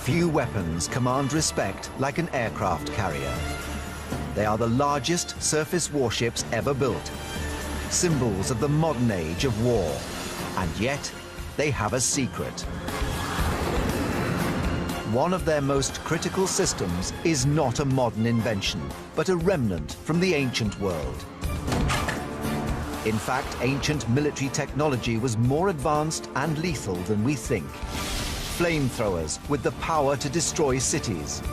Few weapons command respect like an aircraft carrier. They are the largest surface warships ever built, symbols of the modern age of war. And yet, they have a secret. One of their most critical systems is not a modern invention, but a remnant from the ancient world. In fact, ancient military technology was more advanced and lethal than we think. Flamethrowers with the power to destroy cities.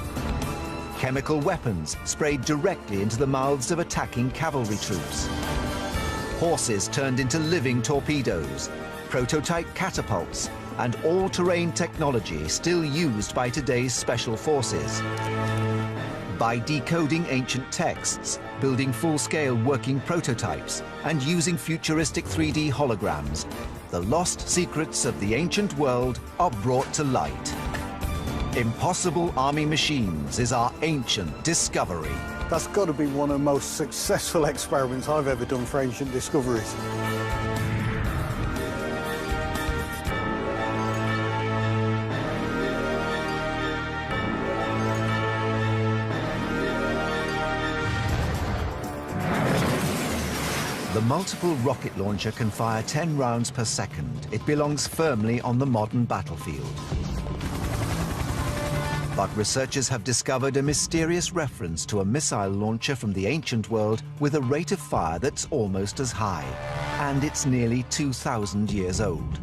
Chemical weapons sprayed directly into the mouths of attacking cavalry troops. Horses turned into living torpedoes, prototype catapults, and all-terrain technology still used by today's special forces. By decoding ancient texts, building full-scale working prototypes, and using futuristic 3D holograms, the lost secrets of the ancient world are brought to light. Impossible Army Machines is our ancient discovery. That's got to be one of the most successful experiments I've ever done for ancient discoveries. The multiple rocket launcher can fire 10 rounds per second. It belongs firmly on the modern battlefield. But researchers have discovered a mysterious reference to a missile launcher from the ancient world with a rate of fire that's almost as high, and it's nearly 2,000 years old.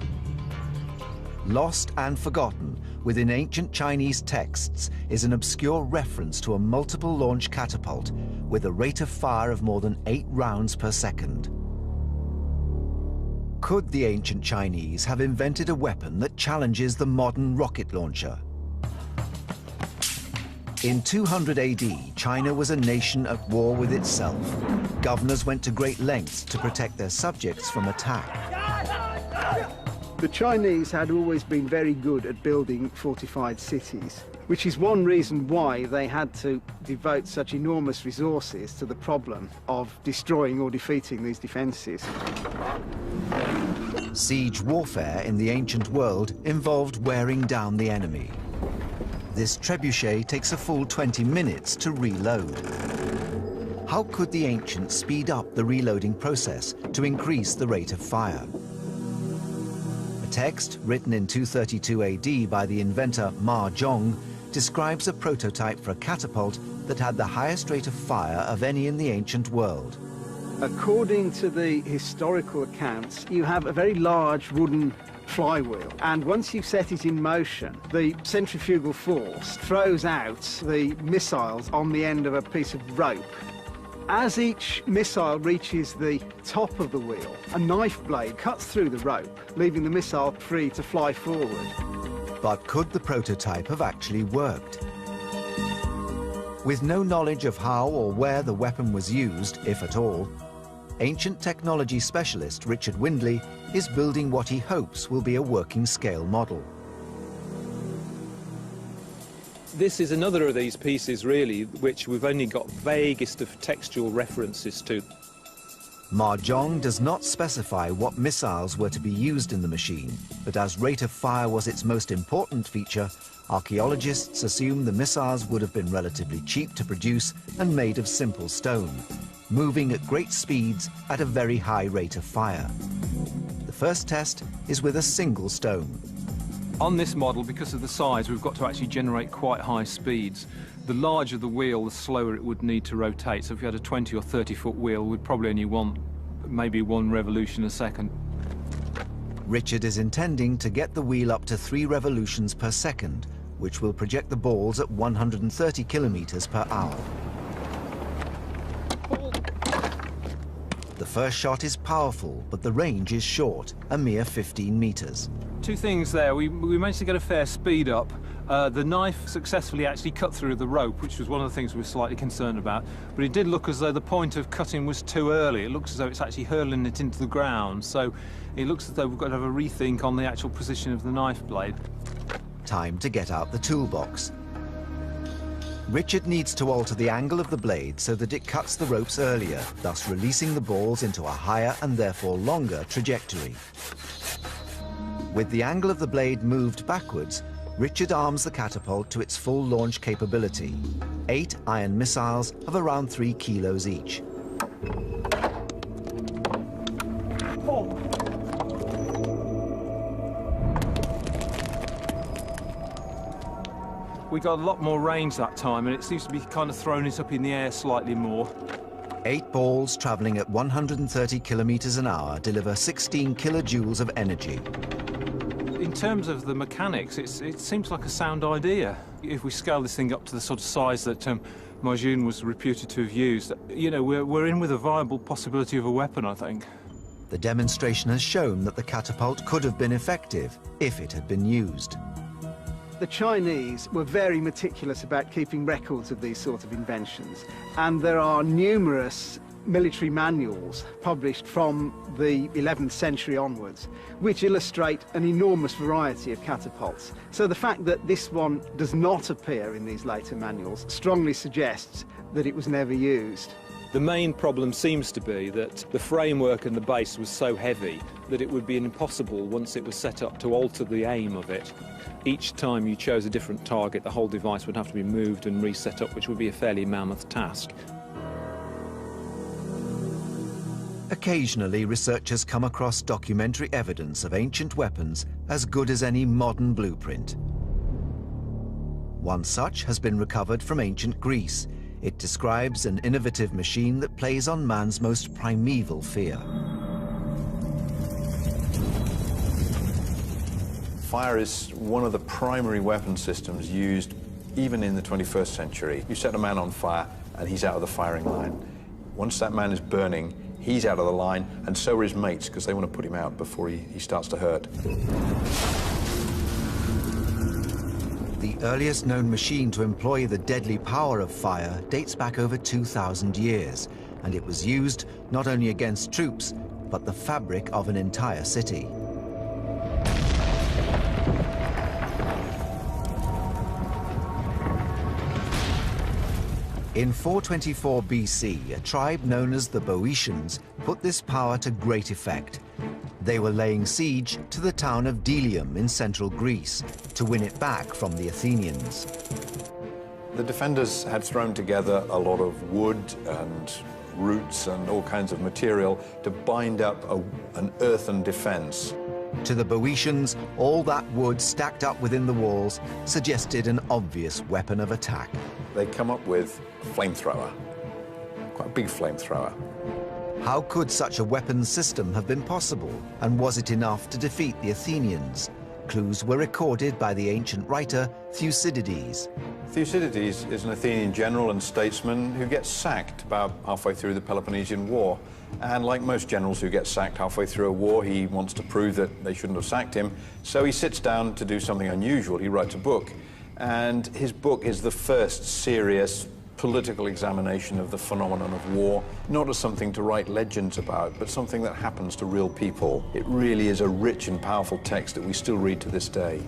Lost and forgotten within ancient Chinese texts is an obscure reference to a multiple launch catapult with a rate of fire of more than 8 rounds per second. Could the ancient Chinese have invented a weapon that challenges the modern rocket launcher? In 200 AD, China was a nation at war with itself. Governors went to great lengths to protect their subjects from attack. The Chinese had always been very good at building fortified cities, which is one reason why they had to devote such enormous resources to the problem of destroying or defeating these defences. Siege warfare in the ancient world involved wearing down the enemy. This trebuchet takes a full 20 minutes to reload. How could the ancients speed up the reloading process to increase the rate of fire? A text written in 232 AD by the inventor Ma Zhong describes a prototype for a catapult that had the highest rate of fire of any in the ancient world. According to the historical accounts, you have a very large wooden flywheel, and once you set it in motion, the centrifugal force throws out the missiles on the end of a piece of rope. As each missile reaches the top of the wheel, a knife blade cuts through the rope, leaving the missile free to fly forward. But could the prototype have actually worked? With no knowledge of how or where the weapon was used, if at all, ancient technology specialist Richard Windley is building what he hopes will be a working scale model. This is another of these pieces, really, which we've only got vaguest of textual references to. Ma Zhong does not specify what missiles were to be used in the machine, but as rate of fire was its most important feature, archaeologists assume the missiles would have been relatively cheap to produce and made of simple stone, moving at great speeds at a very high rate of fire. The first test is with a single stone. On this model, because of the size, we've got to actually generate quite high speeds. The larger the wheel, the slower it would need to rotate. So if you had a 20 or 30-foot wheel, we'd probably only want maybe 1 revolution a second. Richard is intending to get the wheel up to 3 revolutions per second, which will project the balls at 130 kilometers per hour. The first shot is powerful, but the range is short, a mere 15 meters. 2 things there. We managed to get a fair speed up. The knife successfully actually cut through the rope, which was one of the things we were slightly concerned about. But it did look as though the point of cutting was too early. It looks as though it's actually hurling it into the ground. So it looks as though we've got to have a rethink on the actual position of the knife blade. Time to get out the toolbox. Richard needs to alter the angle of the blade so that it cuts the ropes earlier, thus releasing the balls into a higher and therefore longer trajectory. With the angle of the blade moved backwards, Richard arms the catapult to its full launch capability. 8 iron missiles of around 3 kilos each. We got a lot more range that time, and it seems to be kind of throwing it up in the air slightly more. 8 balls travelling at 130 kilometers an hour deliver 16 kilojoules of energy. In terms of the mechanics, it seems like a sound idea. If we scale this thing up to the sort of size that Majun was reputed to have used, you know, we're in with a viable possibility of a weapon, I think. The demonstration has shown that the catapult could have been effective if it had been used. The Chinese were very meticulous about keeping records of these sort of inventions, and there are numerous military manuals published from the 11th century onwards, which illustrate an enormous variety of catapults. So the fact that this one does not appear in these later manuals strongly suggests that it was never used. The main problem seems to be that the framework and the base was so heavy that it would be impossible, once it was set up, to alter the aim of it. Each time you chose a different target, the whole device would have to be moved and reset up, which would be a fairly mammoth task. Occasionally, researchers come across documentary evidence of ancient weapons as good as any modern blueprint. One such has been recovered from ancient Greece. It describes an innovative machine that plays on man's most primeval fear. Fire is one of the primary weapon systems used even in the 21st century. You set a man on fire and he's out of the firing line. Once that man is burning, he's out of the line, and so are his mates, because they want to put him out before he starts to hurt. The earliest known machine to employ the deadly power of fire dates back over 2,000 years, and it was used not only against troops, but the fabric of an entire city. In 424 BC, a tribe known as the Boeotians put this power to great effect. They were laying siege to the town of Delium in central Greece to win it back from the Athenians. The defenders had thrown together a lot of wood and roots and all kinds of material to bind up an earthen defense. To the Boeotians, all that wood stacked up within the walls suggested an obvious weapon of attack. They come up with a flamethrower, quite a big flamethrower. How could such a weapons system have been possible, and was it enough to defeat the Athenians? Clues were recorded by the ancient writer Thucydides. Thucydides is an Athenian general and statesman who gets sacked about halfway through the Peloponnesian War. And like most generals who get sacked halfway through a war, he wants to prove that they shouldn't have sacked him. So he sits down to do something unusual. He writes a book. And his book is the first serious political examination of the phenomenon of war, not as something to write legends about, but something that happens to real people. It really is a rich and powerful text that we still read to this day.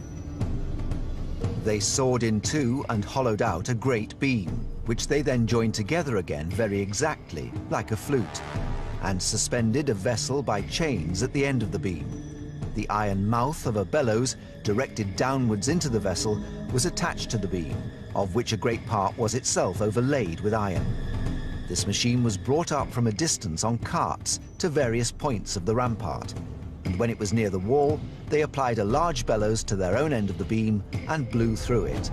They sawed in two and hollowed out a great beam, which they then joined together again very exactly, like a flute, and suspended a vessel by chains at the end of the beam. The iron mouth of a bellows, directed downwards into the vessel, was attached to the beam, of which a great part was itself overlaid with iron. This machine was brought up from a distance on carts to various points of the rampart, and when it was near the wall, they applied a large bellows to their own end of the beam and blew through it.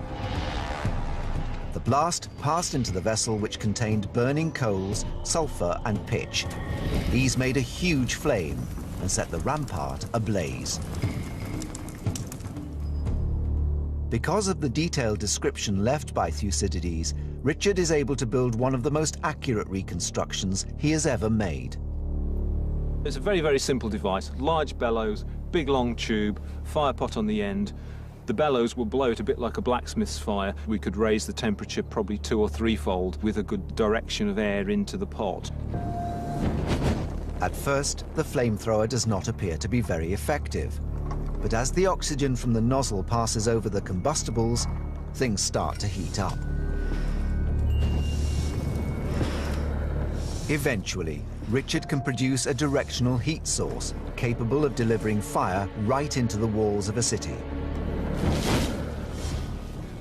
The blast passed into the vessel, which contained burning coals, sulfur and pitch. These made a huge flame and set the rampart ablaze. Because of the detailed description left by Thucydides, Richard is able to build one of the most accurate reconstructions he has ever made. It's a very, very simple device. Large bellows, big long tube, fire pot on the end. The bellows will blow it a bit like a blacksmith's fire. We could raise the temperature probably 2- or 3-fold with a good direction of air into the pot. At first, the flamethrower does not appear to be very effective. But as the oxygen from the nozzle passes over the combustibles, things start to heat up. Eventually, Richard can produce a directional heat source capable of delivering fire right into the walls of a city.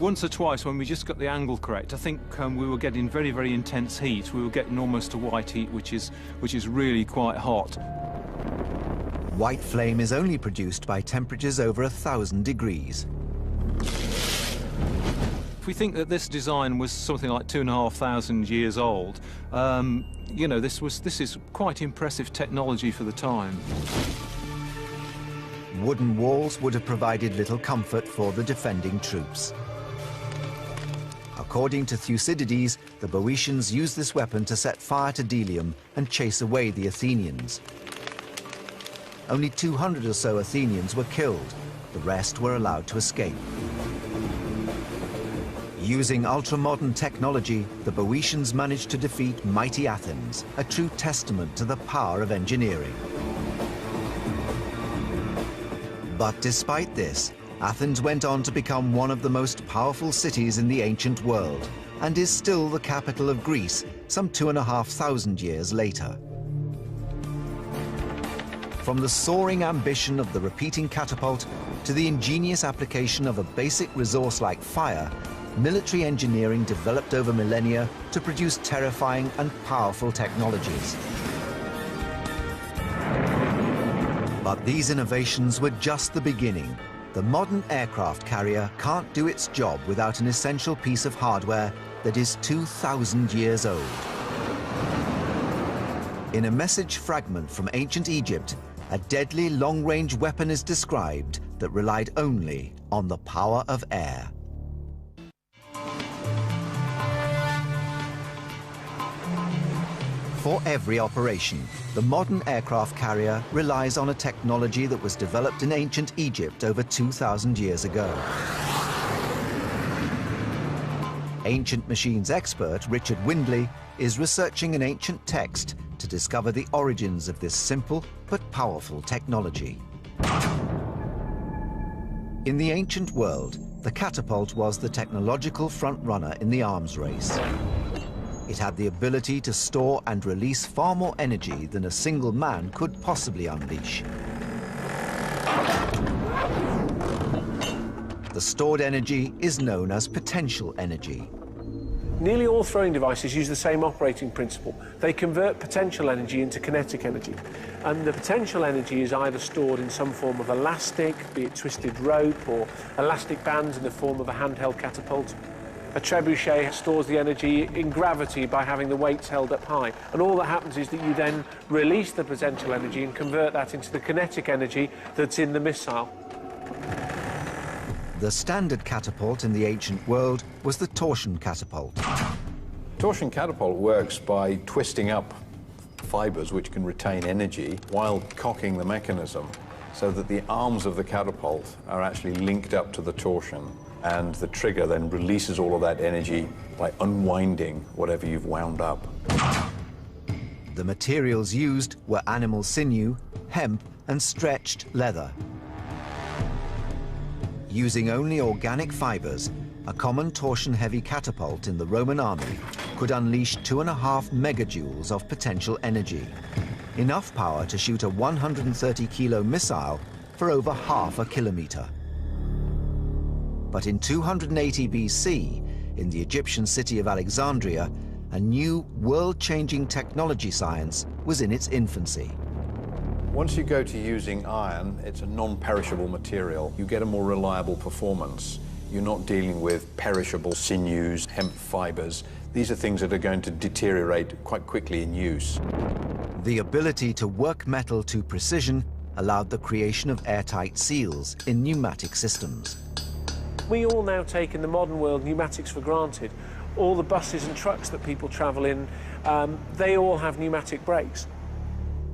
Once or twice, when we just got the angle correct, I think we were getting very, very intense heat. We were getting almost to white heat, which is really quite hot. White flame is only produced by temperatures over 1,000 degrees. If we think that this design was something like 2,500 years old, you know, this is quite impressive technology for the time. Wooden walls would have provided little comfort for the defending troops. According to Thucydides, the Boeotians used this weapon to set fire to Delium and chase away the Athenians. Only 200 or so Athenians were killed. The rest were allowed to escape. Using ultra-modern technology, the Boeotians managed to defeat mighty Athens, a true testament to the power of engineering. But despite this, Athens went on to become one of the most powerful cities in the ancient world, and is still the capital of Greece some 2,500 years later. From the soaring ambition of the repeating catapult to the ingenious application of a basic resource like fire, military engineering developed over millennia to produce terrifying and powerful technologies. But these innovations were just the beginning. The modern aircraft carrier can't do its job without an essential piece of hardware that is 2,000 years old. In a message fragment from ancient Egypt, a deadly long-range weapon is described that relied only on the power of air. For every operation, the modern aircraft carrier relies on a technology that was developed in ancient Egypt over 2,000 years ago. Ancient machines expert Richard Windley is researching an ancient text to discover the origins of this simple but powerful technology. In the ancient world, the catapult was the technological front-runner in the arms race. It had the ability to store and release far more energy than a single man could possibly unleash. The stored energy is known as potential energy. Nearly all throwing devices use the same operating principle. They convert potential energy into kinetic energy. And the potential energy is either stored in some form of elastic, be it twisted rope, or elastic bands in the form of a handheld catapult. A trebuchet stores the energy in gravity by having the weights held up high. And all that happens is that you then release the potential energy and convert that into the kinetic energy that's in the missile. The standard catapult in the ancient world was the torsion catapult. Torsion catapult works by twisting up fibers which can retain energy while cocking the mechanism so that the arms of the catapult are actually linked up to the torsion, and the trigger then releases all of that energy by unwinding whatever you've wound up. The materials used were animal sinew, hemp, and stretched leather. Using only organic fibers, a common torsion-heavy catapult in the Roman army could unleash 2.5 megajoules of potential energy, enough power to shoot a 130-kilo missile for over half a kilometer. But in 280 BC, in the Egyptian city of Alexandria, a new world-changing technology science was in its infancy. Once you go to using iron, it's a non-perishable material. You get a more reliable performance. You're not dealing with perishable sinews, hemp fibers. These are things that are going to deteriorate quite quickly in use. The ability to work metal to precision allowed the creation of airtight seals in pneumatic systems. We all now take in the modern world pneumatics for granted. All the buses and trucks that people travel in, they all have pneumatic brakes.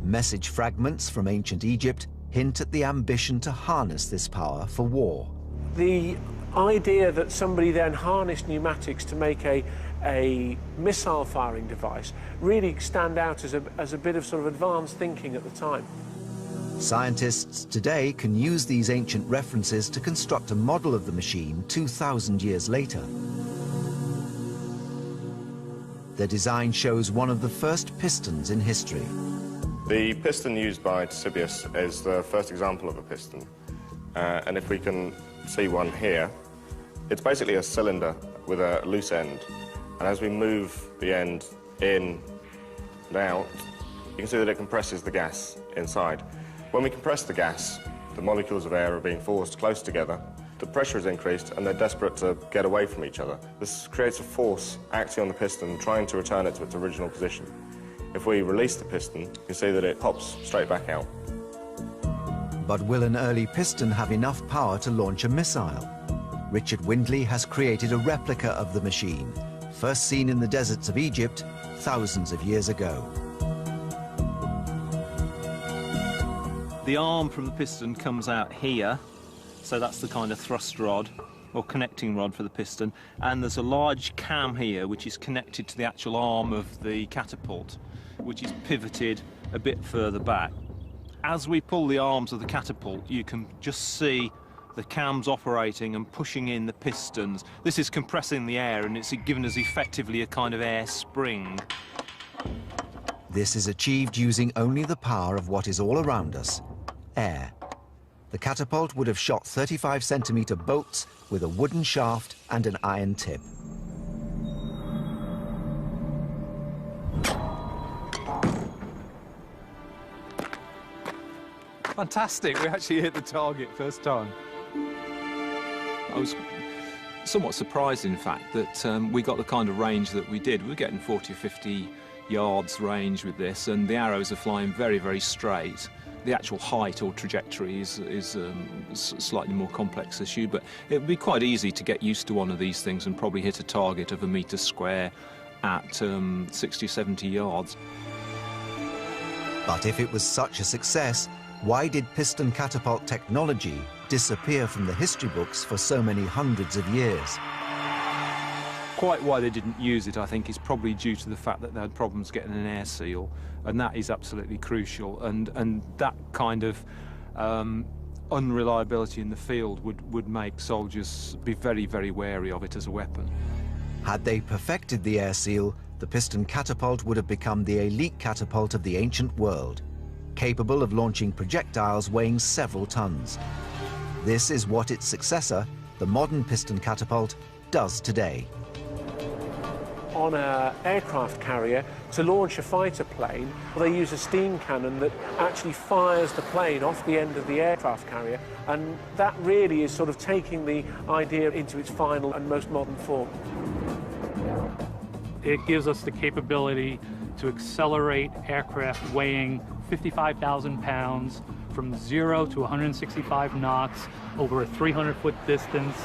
Message fragments from ancient Egypt hint at the ambition to harness this power for war. The idea that somebody then harnessed pneumatics to make a missile firing device really stand out as a bit of sort of advanced thinking at the time. Scientists today can use these ancient references to construct a model of the machine 2,000 years later. Their design shows one of the first pistons in history. The piston used by Ctesibius is the first example of a piston. And if we can see one here, It's basically a cylinder with a loose end, and as we move the end in and out, you can see that it compresses the gas inside. When we compress the gas, the molecules of air are being forced close together, the pressure is increased, and they're desperate to get away from each other. This creates a force acting on the piston, trying to return it to its original position. If we release the piston, you can see that it pops straight back out. But will an early piston have enough power to launch a missile? Richard Windley has created a replica of the machine, first seen in the deserts of Egypt thousands of years ago. The arm from the piston comes out here, so that's the kind of thrust rod or connecting rod for the piston, and there's a large cam here which is connected to the actual arm of the catapult, which is pivoted a bit further back. As we pull the arms of the catapult, you can just see the cams operating and pushing in the pistons. This is compressing the air, and it's given us effectively a kind of air spring. This is achieved using only the power of what is all around us, air. The catapult would have shot 35-centimetre bolts with a wooden shaft and an iron tip. Fantastic, we actually hit the target first time. I was somewhat surprised, in fact, that we got the kind of range that we did. We were getting 40 or 50 yards range with this, and the arrows are flying very, very straight. The actual height or trajectory is a slightly more complex issue, but it would be quite easy to get used to one of these things and probably hit a target of a metre square at 60 or 70 yards. But if it was such a success, why did piston catapult technology disappear from the history books for so many hundreds of years? Quite why they didn't use it, I think, is probably due to the fact that they had problems getting an air seal, and that is absolutely crucial. And that kind of unreliability in the field would make soldiers be very, very wary of it as a weapon. Had they perfected the air seal, the piston catapult would have become the elite catapult of the ancient world, capable of launching projectiles weighing several tons. This is what its successor, the modern piston catapult, does today. On an aircraft carrier, to launch a fighter plane, they use a steam cannon that actually fires the plane off the end of the aircraft carrier, and that really is sort of taking the idea into its final and most modern form. It gives us the capability to accelerate aircraft weighing 55,000 pounds from 0 to 165 knots over a 300-foot distance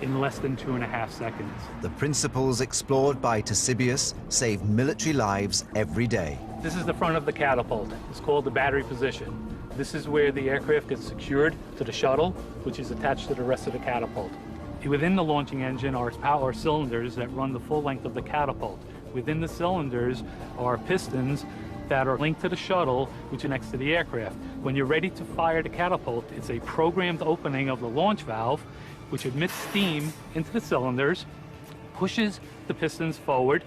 in less than 2.5 seconds. The principles explored by Ctesibius save military lives every day. This is the front of the catapult. It's called the battery position. This is where the aircraft gets secured to the shuttle, which is attached to the rest of the catapult. Within the launching engine are power cylinders that run the full length of the catapult. Within the cylinders are pistons that are linked to the shuttle, which are next to the aircraft. When you're ready to fire the catapult, it's a programmed opening of the launch valve, which admits steam into the cylinders, pushes the pistons forward.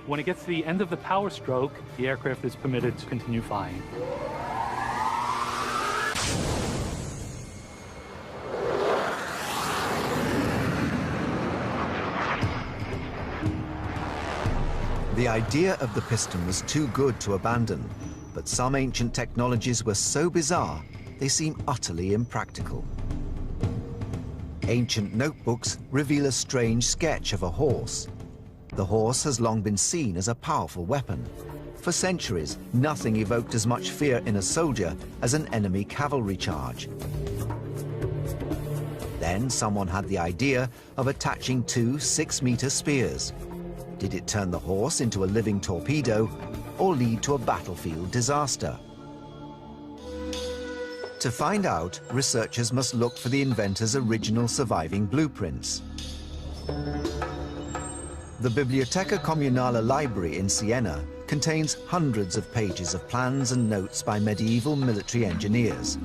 When it gets to the end of the power stroke, the aircraft is permitted to continue flying. The idea of the piston was too good to abandon, but some ancient technologies were so bizarre, they seem utterly impractical. Ancient notebooks reveal a strange sketch of a horse. The horse has long been seen as a powerful weapon. For centuries, nothing evoked as much fear in a soldier as an enemy cavalry charge. Then someone had the idea of attaching two 6-meter spears. Did it turn the horse into a living torpedo or lead to a battlefield disaster? To find out, researchers must look for the inventor's original surviving blueprints. The Biblioteca Comunale Library in Siena contains hundreds of pages of plans and notes by medieval military engineers.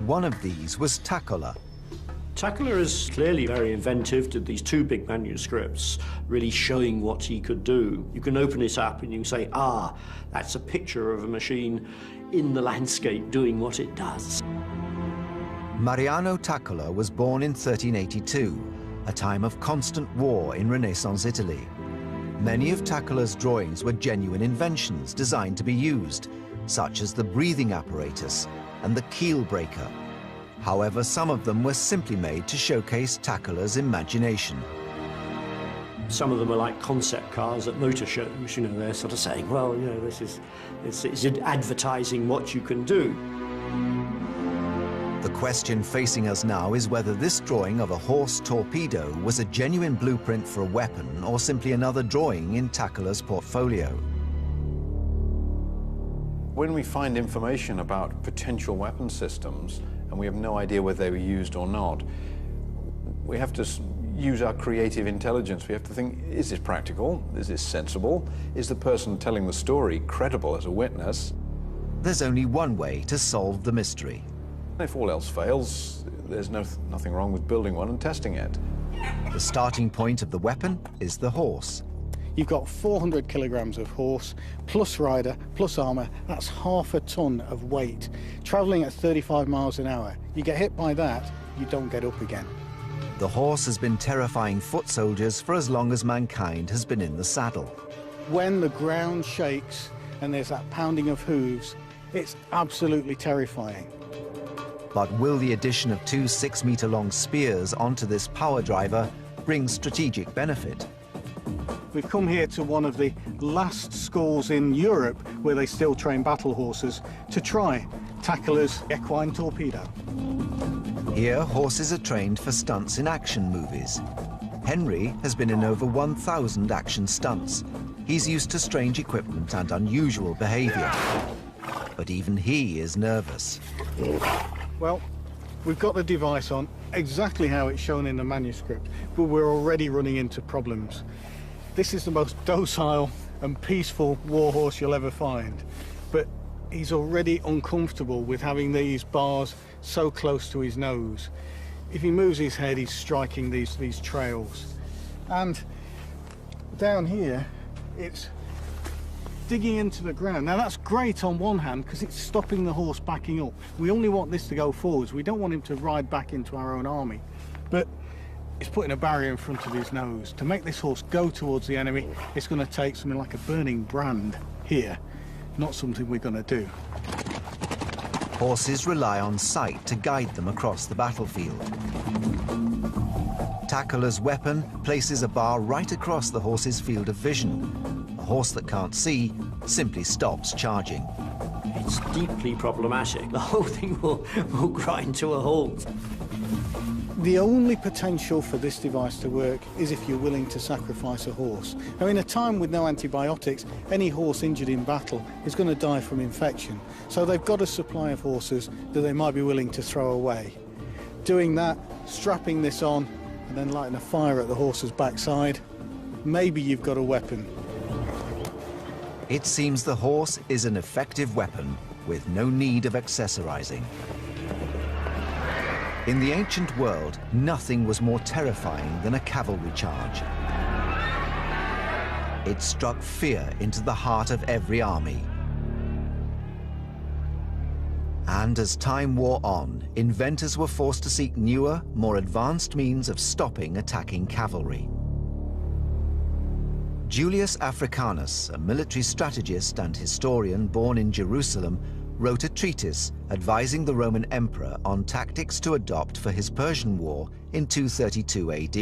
One of these was Taccola. Taccola is clearly very inventive, did these two big manuscripts, really showing what he could do. You can open it up and you can say, ah, that's a picture of a machine in the landscape doing what it does. Mariano Taccola was born in 1382. a time of constant war in Renaissance Italy. Many of Tackler's drawings were genuine inventions designed to be used, such as the breathing apparatus and the keel breaker. However, some of them were simply made to showcase Tackler's imagination. Some of them are like concept cars at motor shows, you know, they're sort of saying, well, you know, it's advertising what you can do. The question facing us now is whether this drawing of a horse torpedo was a genuine blueprint for a weapon or simply another drawing in Tackler's portfolio. When we find information about potential weapon systems and we have no idea whether they were used or not, we have to use our creative intelligence. We have to think, is this practical? Is this sensible? Is the person telling the story credible as a witness? There's only one way to solve the mystery. If all else fails, there's nothing wrong with building one and testing it. The starting point of the weapon is the horse. You've got 400 kilograms of horse, plus rider, plus armour. That's half a ton of weight, travelling at 35 miles an hour. You get hit by that, you don't get up again. The horse has been terrifying foot soldiers for as long as mankind has been in the saddle. When the ground shakes and there's that pounding of hooves, it's absolutely terrifying. But will the addition of two 6-metre-long spears onto this power driver bring strategic benefit? We've come here to one of the last schools in Europe where they still train battle horses to try Tackler's equine torpedo. Here, horses are trained for stunts in action movies. Henry has been in over 1,000 action stunts. He's used to strange equipment and unusual behaviour. But even he is nervous. Well, we've got the device on exactly how it's shown in the manuscript, but we're already running into problems. This is the most docile and peaceful warhorse you'll ever find, but he's already uncomfortable with having these bars so close to his nose. If he moves his head, he's striking these trails. And down here, it's digging into the ground. Now that's great on one hand because it's stopping the horse backing up. We only want this to go forwards. We don't want him to ride back into our own army. But it's putting a barrier in front of his nose. To make this horse go towards the enemy, it's going to take something like a burning brand here. Not something we're going to do. Horses rely on sight to guide them across the battlefield. Tackler's weapon places a bar right across the horse's field of vision. A horse that can't see simply stops charging. It's deeply problematic. The whole thing will grind to a halt. The only potential for this device to work is if you're willing to sacrifice a horse. Now, in a time with no antibiotics, any horse injured in battle is going to die from infection. So they've got a supply of horses that they might be willing to throw away. Doing that, strapping this on, and then lighting a fire at the horse's backside, maybe you've got a weapon. It seems the horse is an effective weapon with no need of accessorizing. In the ancient world, nothing was more terrifying than a cavalry charge. It struck fear into the heart of every army. And as time wore on, inventors were forced to seek newer, more advanced means of stopping attacking cavalry. Julius Africanus, a military strategist and historian born in Jerusalem, wrote a treatise advising the Roman emperor on tactics to adopt for his Persian War in 232 AD.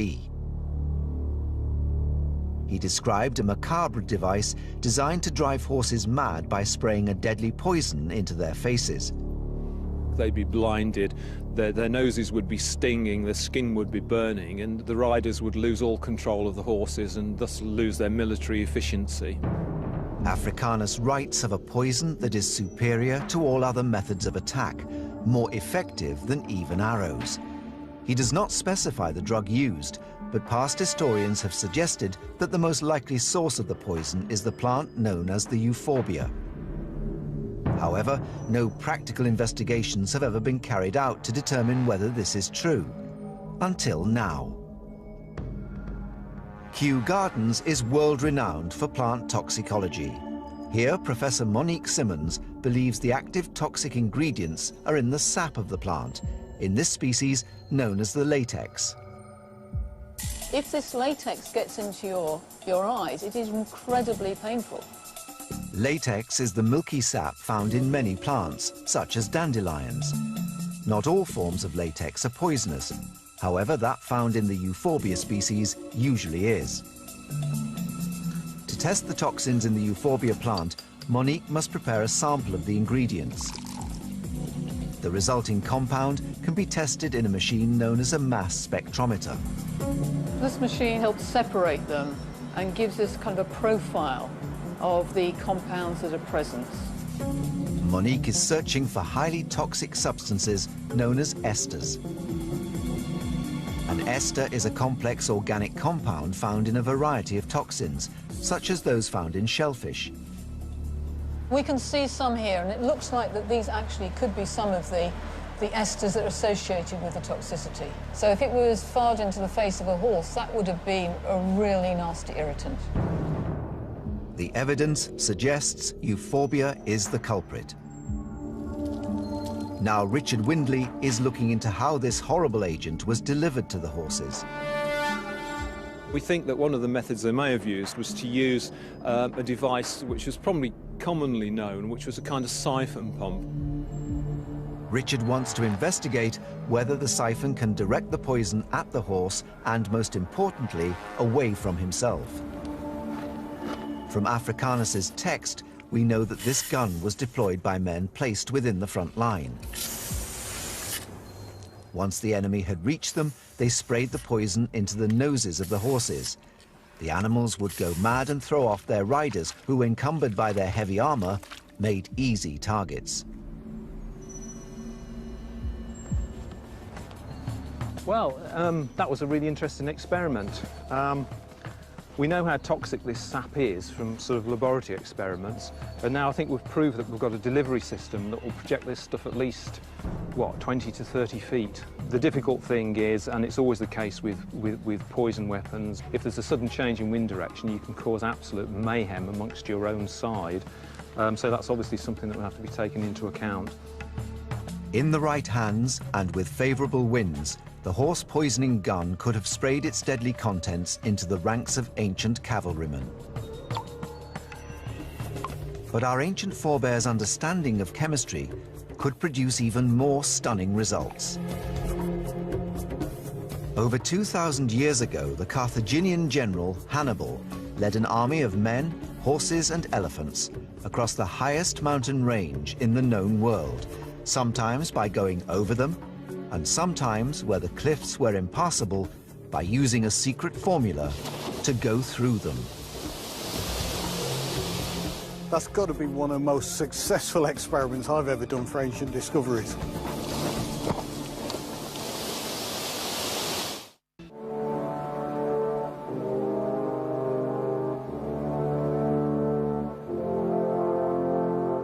He described a macabre device designed to drive horses mad by spraying a deadly poison into their faces. They'd be blinded, their noses would be stinging, their skin would be burning, and the riders would lose all control of the horses and thus lose their military efficiency. Africanus writes of a poison that is superior to all other methods of attack, more effective than even arrows. He does not specify the drug used, but past historians have suggested that the most likely source of the poison is the plant known as the euphorbia. However, no practical investigations have ever been carried out to determine whether this is true. Until now. Kew Gardens is world-renowned for plant toxicology. Here, Professor Monique Simmons believes the active toxic ingredients are in the sap of the plant, in this species known as the latex. If this latex gets into your eyes, it is incredibly painful. Latex is the milky sap found in many plants, such as dandelions. Not all forms of latex are poisonous. However, that found in the euphorbia species usually is. To test the toxins in the euphorbia plant, Monique must prepare a sample of the ingredients. The resulting compound can be tested in a machine known as a mass spectrometer. This machine helps separate them and gives us kind of a profile of the compounds that are present. Monique is searching for highly toxic substances known as esters. An ester is a complex organic compound found in a variety of toxins, such as those found in shellfish. We can see some here, and it looks like that these actually could be some of the esters that are associated with the toxicity. So if it was fired into the face of a horse, that would have been a really nasty irritant. The evidence suggests euphorbia is the culprit. Now Richard Windley is looking into how this horrible agent was delivered to the horses. We think that one of the methods they may have used was to use a device which was probably commonly known, which was a kind of siphon pump. Richard wants to investigate whether the siphon can direct the poison at the horse and, most importantly, away from himself. From Africanus's text, we know that this gun was deployed by men placed within the front line. Once the enemy had reached them, they sprayed the poison into the noses of the horses. The animals would go mad and throw off their riders, who, encumbered by their heavy armor, made easy targets. Well, that was a really interesting experiment. We know how toxic this sap is from sort of laboratory experiments, and now I think we've proved that we've got a delivery system that will project this stuff at least, what, 20 to 30 feet. The difficult thing is, and it's always the case with poison weapons, if there's a sudden change in wind direction, you can cause absolute mayhem amongst your own side. So that's obviously something that will have to be taken into account. In the right hands, and with favourable winds, the horse poisoning gun could have sprayed its deadly contents into the ranks of ancient cavalrymen. But our ancient forebears' understanding of chemistry could produce even more stunning results. Over 2,000 years ago, the Carthaginian general Hannibal led an army of men, horses and elephants across the highest mountain range in the known world, sometimes by going over them, and sometimes, where the cliffs were impassable, by using a secret formula to go through them. That's got to be one of the most successful experiments I've ever done for ancient discoveries.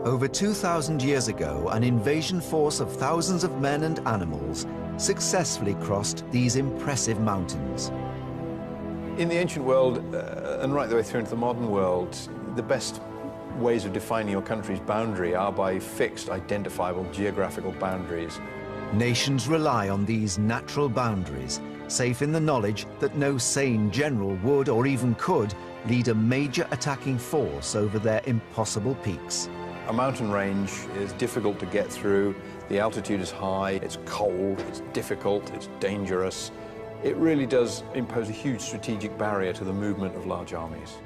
Over 2,000 years ago, an invasion force of thousands of men and animals successfully crossed these impressive mountains. In the ancient world, and right the way through into the modern world, the best ways of defining your country's boundary are by fixed, identifiable geographical boundaries. Nations rely on these natural boundaries, safe in the knowledge that no sane general would or even could lead a major attacking force over their impossible peaks. A mountain range is difficult to get through. The altitude is high, it's cold, it's difficult, it's dangerous. It really does impose a huge strategic barrier to the movement of large armies.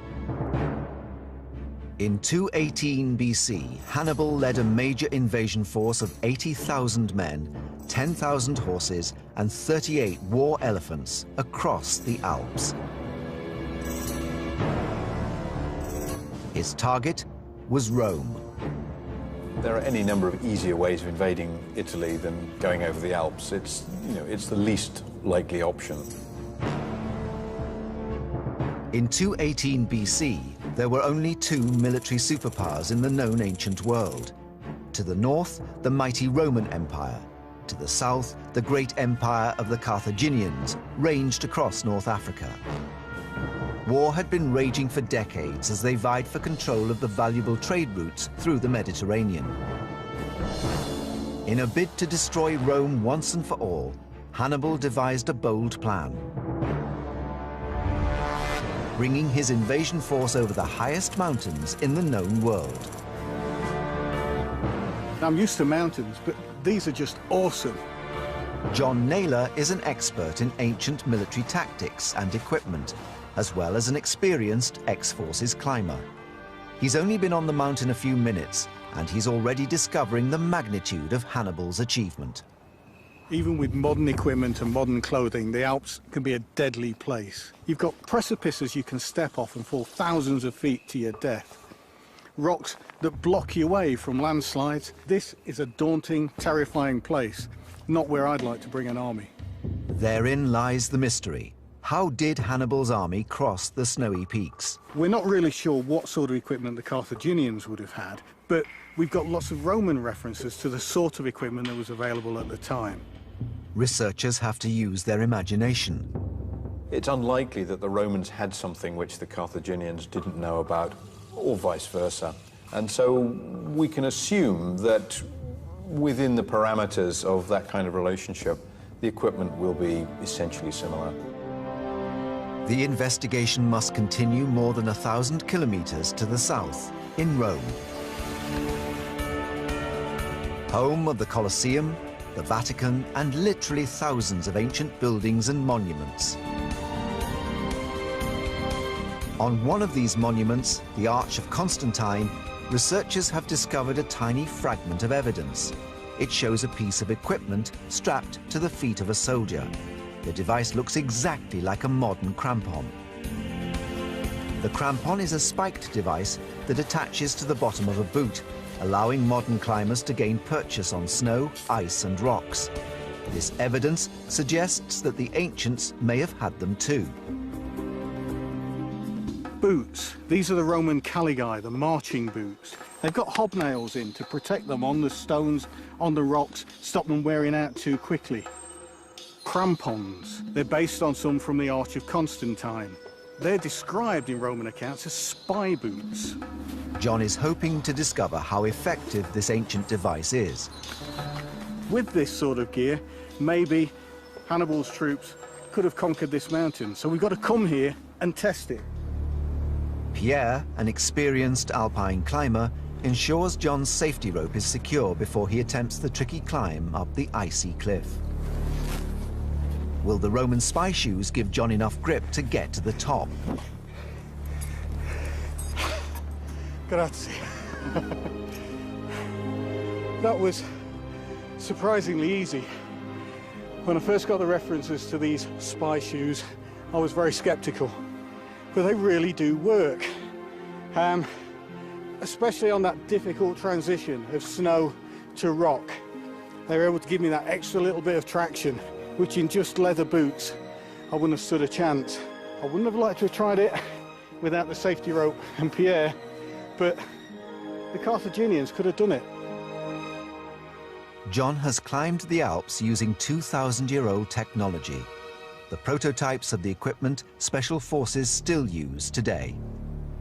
In 218 BC, Hannibal led a major invasion force of 80,000 men, 10,000 horses, and 38 war elephants across the Alps. His target was Rome. There are any number of easier ways of invading Italy than going over the Alps. It's the least likely option. In 218 BC, there were only two military superpowers in the known ancient world. To the north, the mighty Roman Empire. To the south, the great empire of the Carthaginians, ranged across North Africa. War had been raging for decades as they vied for control of the valuable trade routes through the Mediterranean. In a bid to destroy Rome once and for all, Hannibal devised a bold plan. bringing his invasion force over the highest mountains in the known world. I'm used to mountains, but these are just awesome. John Naylor is an expert in ancient military tactics and equipment, as well as an experienced ex-forces climber. He's only been on the mountain a few minutes, and he's already discovering the magnitude of Hannibal's achievement. Even with modern equipment and modern clothing, the Alps can be a deadly place. You've got precipices you can step off and fall thousands of feet to your death. Rocks that block your way from landslides. This is a daunting, terrifying place, not where I'd like to bring an army. Therein lies the mystery. How did Hannibal's army cross the snowy peaks? We're not really sure what sort of equipment the Carthaginians would have had, but we've got lots of Roman references to the sort of equipment that was available at the time. Researchers have to use their imagination. It's unlikely that the Romans had something which the Carthaginians didn't know about, or vice versa. And so we can assume that within the parameters of that kind of relationship, the equipment will be essentially similar. The investigation must continue more than 1,000 kilometers to the south, in Rome. Home of the Colosseum, the Vatican, and literally thousands of ancient buildings and monuments. On one of these monuments, the Arch of Constantine, researchers have discovered a tiny fragment of evidence. It shows a piece of equipment strapped to the feet of a soldier. The device looks exactly like a modern crampon. The crampon is a spiked device that attaches to the bottom of a boot, allowing modern climbers to gain purchase on snow, ice, and rocks. This evidence suggests that the ancients may have had them too. Boots. These are the Roman caligae, the marching boots. They've got hobnails in to protect them on the stones, on the rocks, stop them wearing out too quickly. Crampons. They're based on some from the Arch of Constantine. They're described in Roman accounts as spy boots. John is hoping to discover how effective this ancient device is. With this sort of gear, maybe Hannibal's troops could have conquered this mountain. So we've got to come here and test it. Pierre, an experienced alpine climber, ensures John's safety rope is secure before he attempts the tricky climb up the icy cliff. Will the Roman spy shoes give John enough grip to get to the top? Grazie. That was surprisingly easy. When I first got the references to these spy shoes, I was very skeptical, but they really do work. Especially on that difficult transition of snow to rock. They were able to give me that extra little bit of traction, which in just leather boots, I wouldn't have stood a chance. I wouldn't have liked to have tried it without the safety rope and Pierre, but the Carthaginians could have done it. John has climbed the Alps using 2,000-year-old technology. The prototypes of the equipment special forces still use today.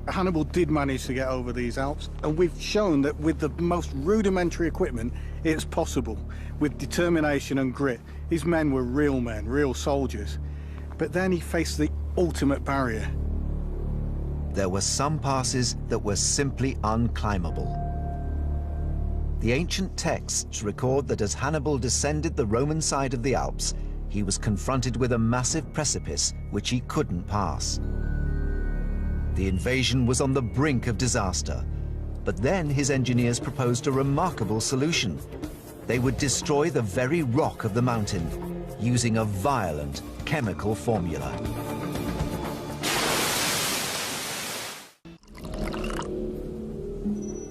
Hannibal did manage to get over these Alps, and we've shown that with the most rudimentary equipment, it's possible. With determination and grit, his men were real men, real soldiers. But then he faced the ultimate barrier. There were some passes that were simply unclimbable. The ancient texts record that as Hannibal descended the Roman side of the Alps, he was confronted with a massive precipice which he couldn't pass. The invasion was on the brink of disaster, but then his engineers proposed a remarkable solution. They would destroy the very rock of the mountain using a violent chemical formula.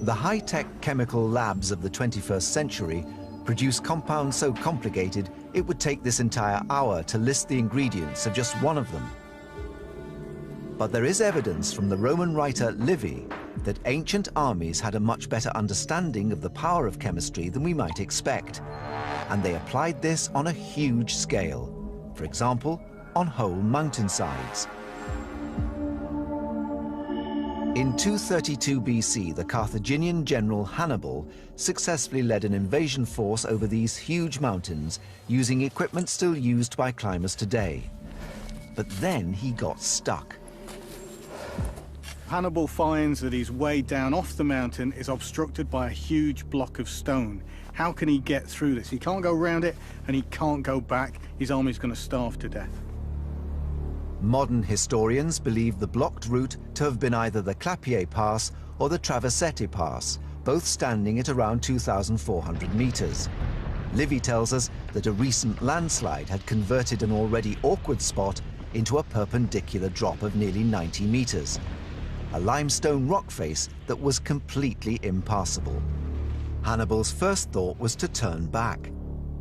The high-tech chemical labs of the 21st century produce compounds so complicated it would take this entire hour to list the ingredients of just one of them. But there is evidence from the Roman writer Livy that ancient armies had a much better understanding of the power of chemistry than we might expect, and they applied this on a huge scale, for example, on whole mountainsides. In 232 BC, the Carthaginian general Hannibal successfully led an invasion force over these huge mountains using equipment still used by climbers today. But then he got stuck. Hannibal finds that his way down off the mountain is obstructed by a huge block of stone. How can he get through this? He can't go around it, and he can't go back. His army's going to starve to death. Modern historians believe the blocked route to have been either the Clapier Pass or the Traversette Pass, both standing at around 2,400 meters. Livy tells us that a recent landslide had converted an already awkward spot into a perpendicular drop of nearly 90 meters, a limestone rock face that was completely impassable. Hannibal's first thought was to turn back,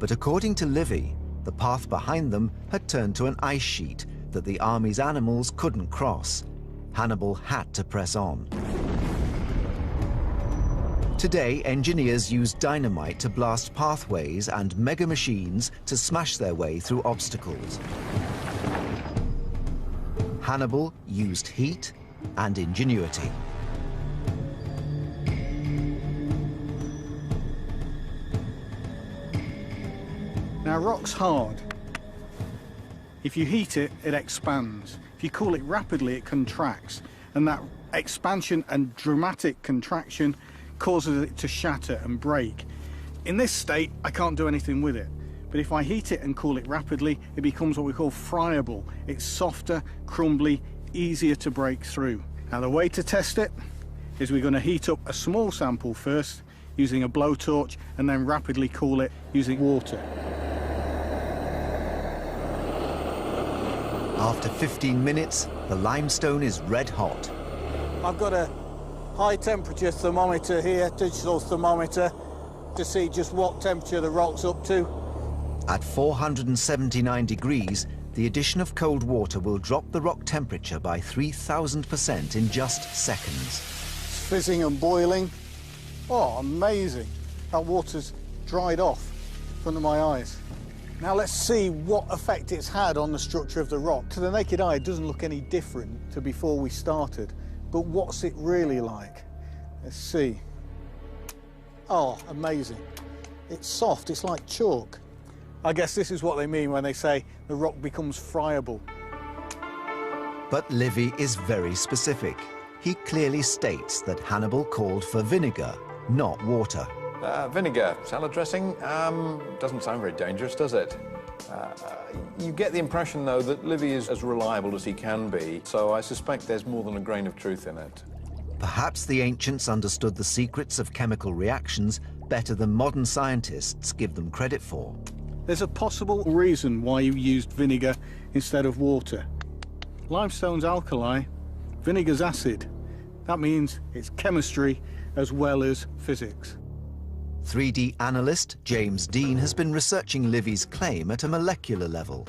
but according to Livy, the path behind them had turned to an ice sheet that the army's animals couldn't cross. Hannibal had to press on. Today, engineers use dynamite to blast pathways and mega machines to smash their way through obstacles. Hannibal used heat and ingenuity. Now, rock's hard. If you heat it, it expands. If you cool it rapidly, it contracts. And that expansion and dramatic contraction causes it to shatter and break. In this state, I can't do anything with it. But if I heat it and cool it rapidly, it becomes what we call friable. It's softer, crumbly, easier to break through. Now, the way to test it is we're going to heat up a small sample first using a blowtorch and then rapidly cool it using water. After 15 minutes, the limestone is red hot. I've got a high temperature thermometer here, digital thermometer, to see just what temperature the rock's up to. At 479 degrees, the addition of cold water will drop the rock temperature by 3,000% in just seconds. It's fizzing and boiling. Oh, amazing. That water's dried off in front of my eyes. Now let's see what effect it's had on the structure of the rock. To the naked eye, it doesn't look any different to before we started. But what's it really like? Let's see. Oh, amazing. It's soft, it's like chalk. I guess this is what they mean when they say the rock becomes friable. But Livy is very specific. He clearly states that Hannibal called for vinegar, not water. Vinegar, salad dressing, doesn't sound very dangerous, does it? You get the impression, though, that Livy is as reliable as he can be, so I suspect there's more than a grain of truth in it. Perhaps the ancients understood the secrets of chemical reactions better than modern scientists give them credit for. There's a possible reason why you used vinegar instead of water. Limestone's alkali, vinegar's acid. That means it's chemistry as well as physics. 3D analyst James Dean has been researching Livy's claim at a molecular level.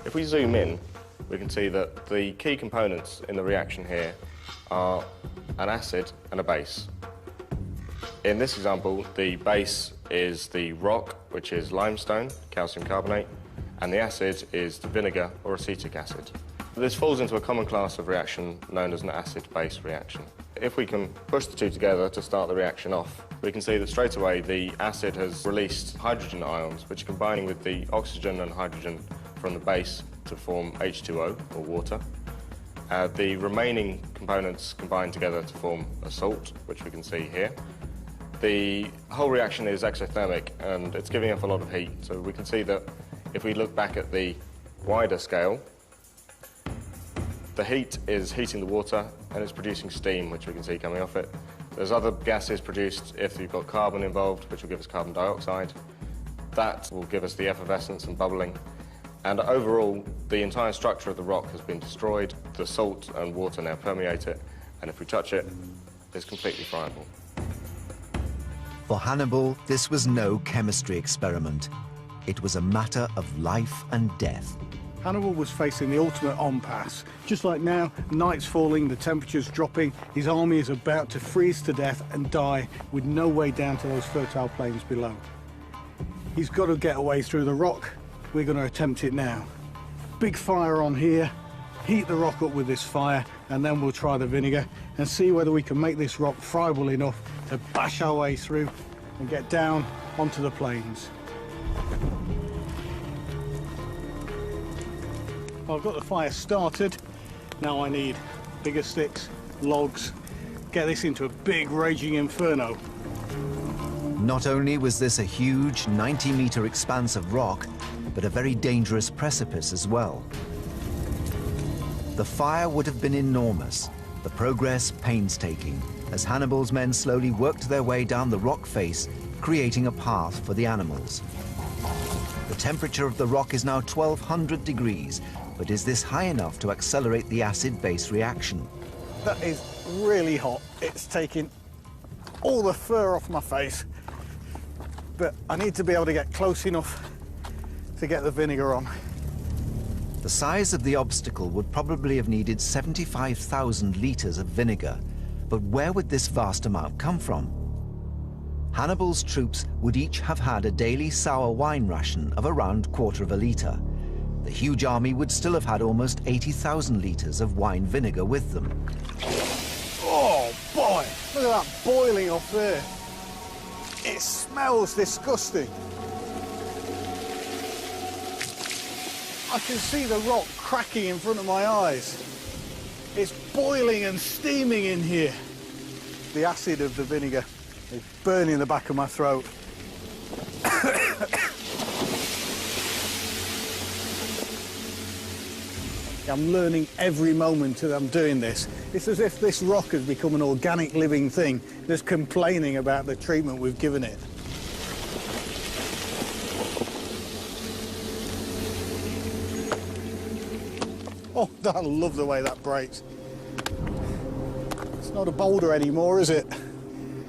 If we zoom in, we can see that the key components in the reaction here are an acid and a base. In this example, the base is the rock, which is limestone, calcium carbonate, and the acid is the vinegar or acetic acid. This falls into a common class of reaction known as an acid-base reaction. If we can push the two together to start the reaction off, we can see that straight away the acid has released hydrogen ions, which are combining with the oxygen and hydrogen from the base to form H2O, or water. The remaining components combine together to form a salt, which we can see here. The whole reaction is exothermic, and it's giving off a lot of heat. So we can see that if we look back at the wider scale, the heat is heating the water and it's producing steam, which we can see coming off it. There's other gases produced if you've got carbon involved, which will give us carbon dioxide. That will give us the effervescence and bubbling. And overall, the entire structure of the rock has been destroyed. The salt and water now permeate it, and if we touch it, it's completely friable. For Hannibal, this was no chemistry experiment. It was a matter of life and death. Hannibal was facing the ultimate impasse. Just like now, night's falling, the temperature's dropping, his army is about to freeze to death and die with no way down to those fertile plains below. He's got to get away through the rock. We're going to attempt it now. Big fire on here, heat the rock up with this fire, and then we'll try the vinegar and see whether we can make this rock friable enough to bash our way through and get down onto the plains. I've got the fire started. Now I need bigger sticks logs, get this into a big raging inferno. Not only was this a huge 90-meter expanse of rock, but a very dangerous precipice as well. The fire would have been enormous, the progress painstaking, as Hannibal's men slowly worked their way down the rock face, creating a path for the animals. The temperature of the rock is now 1200 degrees, but is this high enough to accelerate the acid-base reaction? That is really hot. It's taking all the fur off my face. But I need to be able to get close enough to get the vinegar on. The size of the obstacle would probably have needed 75,000 litres of vinegar, but where would this vast amount come from? Hannibal's troops would each have had a daily sour wine ration of around 1/4 litre. The huge army would still have had almost 80,000 litres of wine vinegar with them. Oh boy, look at that boiling off there. It smells disgusting. I can see the rock cracking in front of my eyes. It's boiling and steaming in here. The acid of the vinegar is burning the back of my throat. I'm learning every moment that I'm doing this. It's as if this rock has become an organic living thing that's complaining about the treatment we've given it. Oh, I love the way that breaks. It's not a boulder anymore, is it?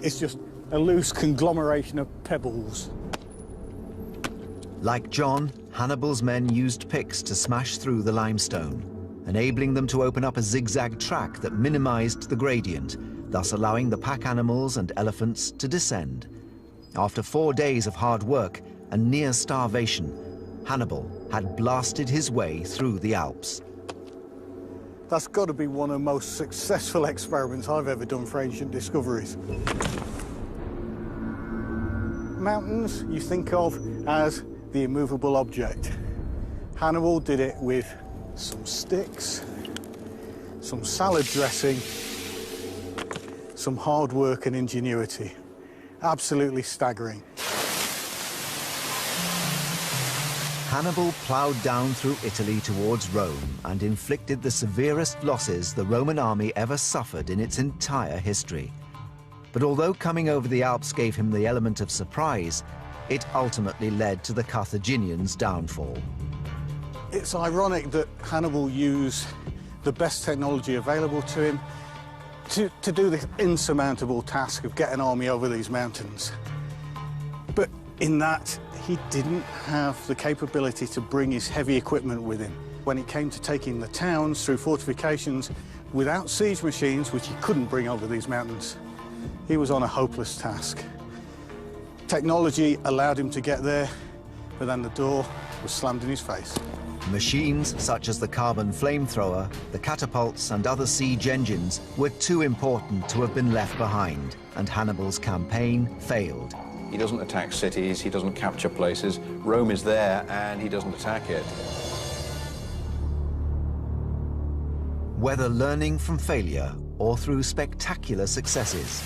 It's just a loose conglomeration of pebbles. Like John, Hannibal's men used picks to smash through the limestone, enabling them to open up a zigzag track that minimized the gradient, thus allowing the pack animals and elephants to descend. After 4 days of hard work and near starvation, Hannibal had blasted his way through the Alps. That's got to be one of the most successful experiments I've ever done for ancient discoveries. Mountains you think of as the immovable object. Hannibal did it with some sticks, some salad dressing, some hard work and ingenuity. Absolutely staggering. Hannibal ploughed down through Italy towards Rome and inflicted the severest losses the Roman army ever suffered in its entire history. But although coming over the Alps gave him the element of surprise, it ultimately led to the Carthaginians' downfall. It's ironic that Hannibal used the best technology available to him to do this insurmountable task of getting an army over these mountains. But in that, he didn't have the capability to bring his heavy equipment with him. When it came to taking the towns through fortifications without siege machines, which he couldn't bring over these mountains, he was on a hopeless task. Technology allowed him to get there, but then the door was slammed in his face. Machines such as the carbon flamethrower, the catapults and other siege engines were too important to have been left behind, and Hannibal's campaign failed. He doesn't attack cities, he doesn't capture places. Rome is there and he doesn't attack it. Whether learning from failure or through spectacular successes,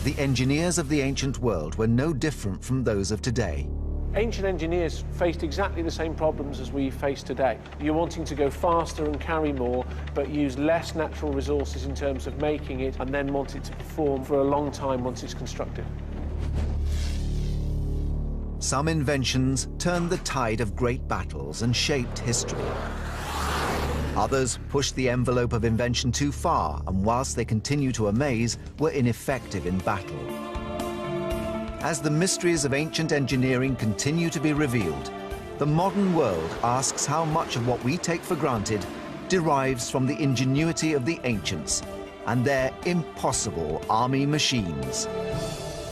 the engineers of the ancient world were no different from those of today. Ancient engineers faced exactly the same problems as we face today. You're wanting to go faster and carry more, but use less natural resources in terms of making it, and then want it to perform for a long time once it's constructed. Some inventions turned the tide of great battles and shaped history. Others pushed the envelope of invention too far, and whilst they continue to amaze, were ineffective in battle. As the mysteries of ancient engineering continue to be revealed, the modern world asks how much of what we take for granted derives from the ingenuity of the ancients and their impossible army machines.